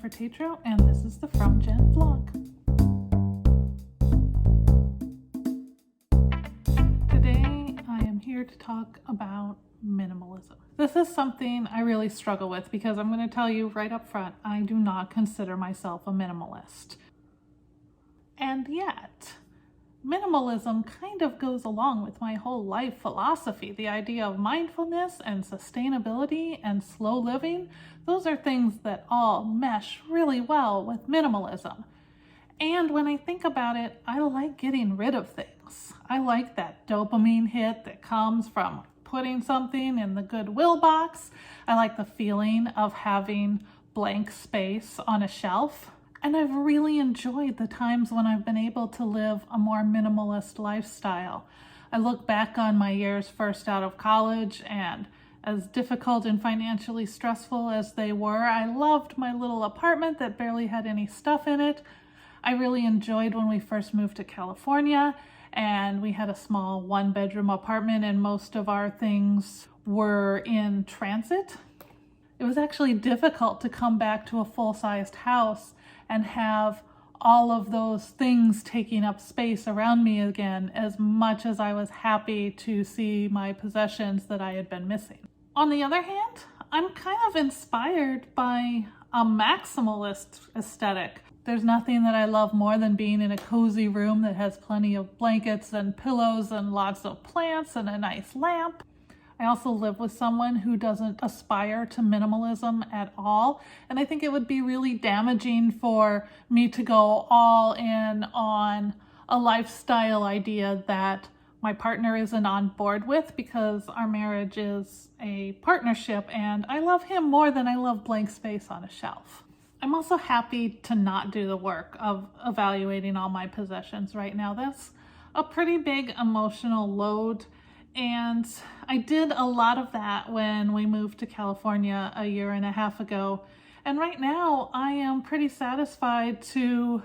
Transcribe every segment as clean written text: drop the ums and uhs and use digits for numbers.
Jennifer Tatro, and this is the From Jen vlog. Today I am here to talk about minimalism. This is something I really struggle with because I'm going to tell you right up front, I do not consider myself a minimalist. And yet, minimalism kind of goes along with my whole life philosophy. The idea of mindfulness and sustainability and slow living, those are things that all mesh really well with minimalism. And when I think about it, I like getting rid of things. I like that dopamine hit that comes from putting something in the Goodwill box. I like the feeling of having blank space on a shelf. And I've really enjoyed the times when I've been able to live a more minimalist lifestyle. I look back on my years first out of college, and as difficult and financially stressful as they were, I loved my little apartment that barely had any stuff in it. I really enjoyed when we first moved to California and we had a small one-bedroom apartment and most of our things were in transit. It was actually difficult to come back to a full-sized house and have all of those things taking up space around me again, as much as I was happy to see my possessions that I had been missing. On the other hand, I'm kind of inspired by a maximalist aesthetic. There's nothing that I love more than being in a cozy room that has plenty of blankets and pillows and lots of plants and a nice lamp. I also live with someone who doesn't aspire to minimalism at all, and I think it would be really damaging for me to go all in on a lifestyle idea that my partner isn't on board with, because our marriage is a partnership and I love him more than I love blank space on a shelf. I'm also happy to not do the work of evaluating all my possessions right now. That's a pretty big emotional load. And I did a lot of that when we moved to California a year and a half ago. And right now I am pretty satisfied to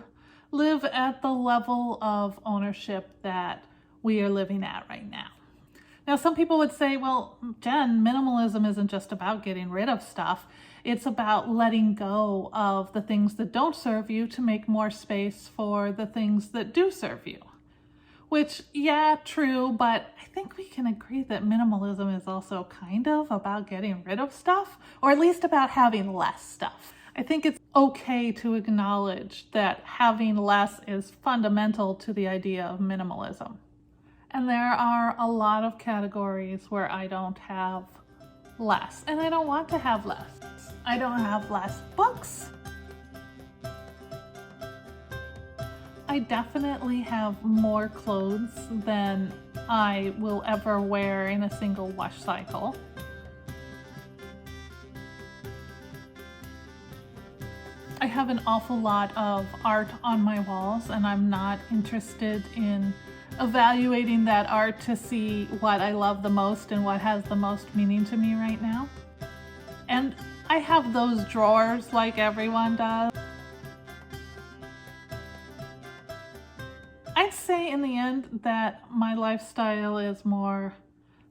live at the level of ownership that we are living at right now. Now, some people would say, well, Jen, minimalism isn't just about getting rid of stuff. It's about letting go of the things that don't serve you to make more space for the things that do serve you. Which, yeah, true, but I think we can agree that minimalism is also kind of about getting rid of stuff, or at least about having less stuff. I think it's okay to acknowledge that having less is fundamental to the idea of minimalism. And there are a lot of categories where I don't have less, and I don't want to have less. I don't have less books. I definitely have more clothes than I will ever wear in a single wash cycle. I have an awful lot of art on my walls, and I'm not interested in evaluating that art to see what I love the most and what has the most meaning to me right now. And I have those drawers like everyone does. I'd say in the end that my lifestyle is more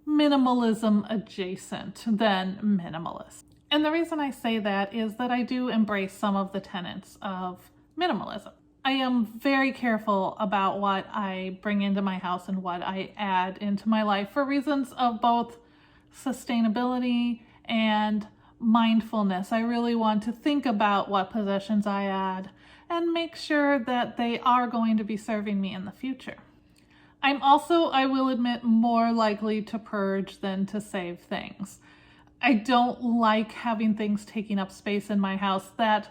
minimalism adjacent than minimalist. And the reason I say that is that I do embrace some of the tenets of minimalism. I am very careful about what I bring into my house and what I add into my life for reasons of both sustainability and mindfulness. I really want to think about what possessions I add and make sure that they are going to be serving me in the future. I'm also, I will admit, more likely to purge than to save things. I don't like having things taking up space in my house that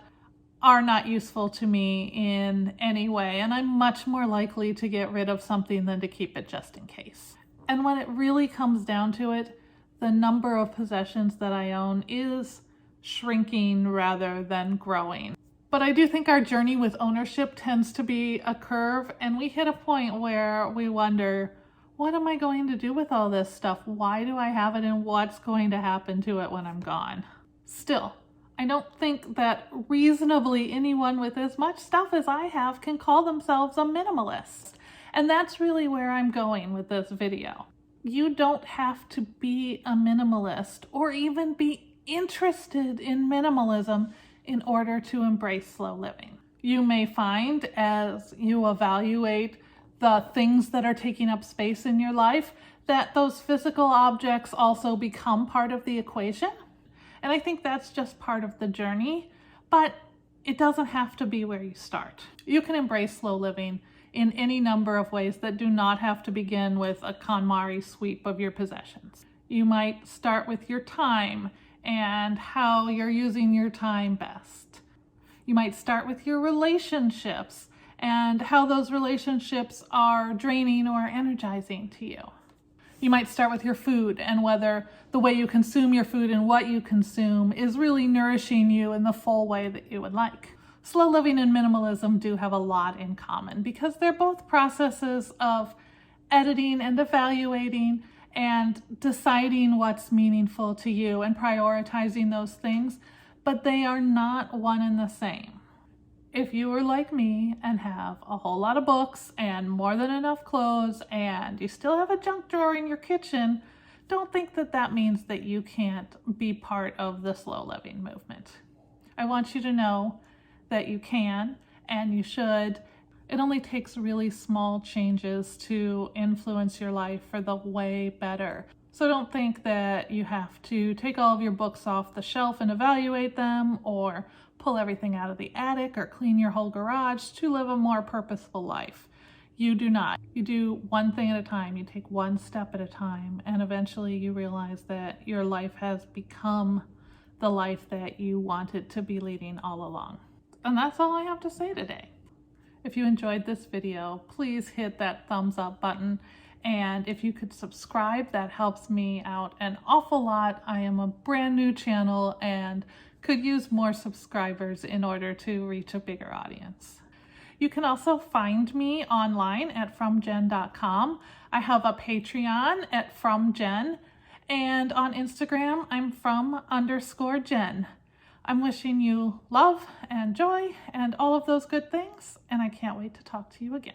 are not useful to me in any way, and I'm much more likely to get rid of something than to keep it just in case. And when it really comes down to it, the number of possessions that I own is shrinking rather than growing. But I do think our journey with ownership tends to be a curve, and we hit a point where we wonder, what am I going to do with all this stuff? Why do I have it, and what's going to happen to it when I'm gone? Still, I don't think that reasonably anyone with as much stuff as I have can call themselves a minimalist. And that's really where I'm going with this video. You don't have to be a minimalist or even be interested in minimalism in order to embrace slow living. You may find as you evaluate the things that are taking up space in your life that those physical objects also become part of the equation. And I think that's just part of the journey, but it doesn't have to be where you start. You can embrace slow living in any number of ways that do not have to begin with a KonMari sweep of your possessions. You might start with your time and how you're using your time best. You might start with your relationships and how those relationships are draining or energizing to you. You might start with your food and whether the way you consume your food and what you consume is really nourishing you in the full way that you would like. Slow living and minimalism do have a lot in common because they're both processes of editing and evaluating and deciding what's meaningful to you and prioritizing those things, but they are not one and the same. If you are like me and have a whole lot of books and more than enough clothes and you still have a junk drawer in your kitchen, don't think that that means that you can't be part of the slow living movement. I want you to know that you can and you should. It only takes really small changes to influence your life for the way better. So don't think that you have to take all of your books off the shelf and evaluate them, or pull everything out of the attic, or clean your whole garage to live a more purposeful life. You do not. You do one thing at a time. You take one step at a time, and eventually you realize that your life has become the life that you wanted to be leading all along. And that's all I have to say today. If you enjoyed this video, please hit that thumbs up button. And if you could subscribe, that helps me out an awful lot. I am a brand new channel and could use more subscribers in order to reach a bigger audience. You can also find me online at fromjenn.com. I have a Patreon at fromjenn, and on Instagram, I'm from_Jenn. I'm wishing you love and joy and all of those good things, and I can't wait to talk to you again.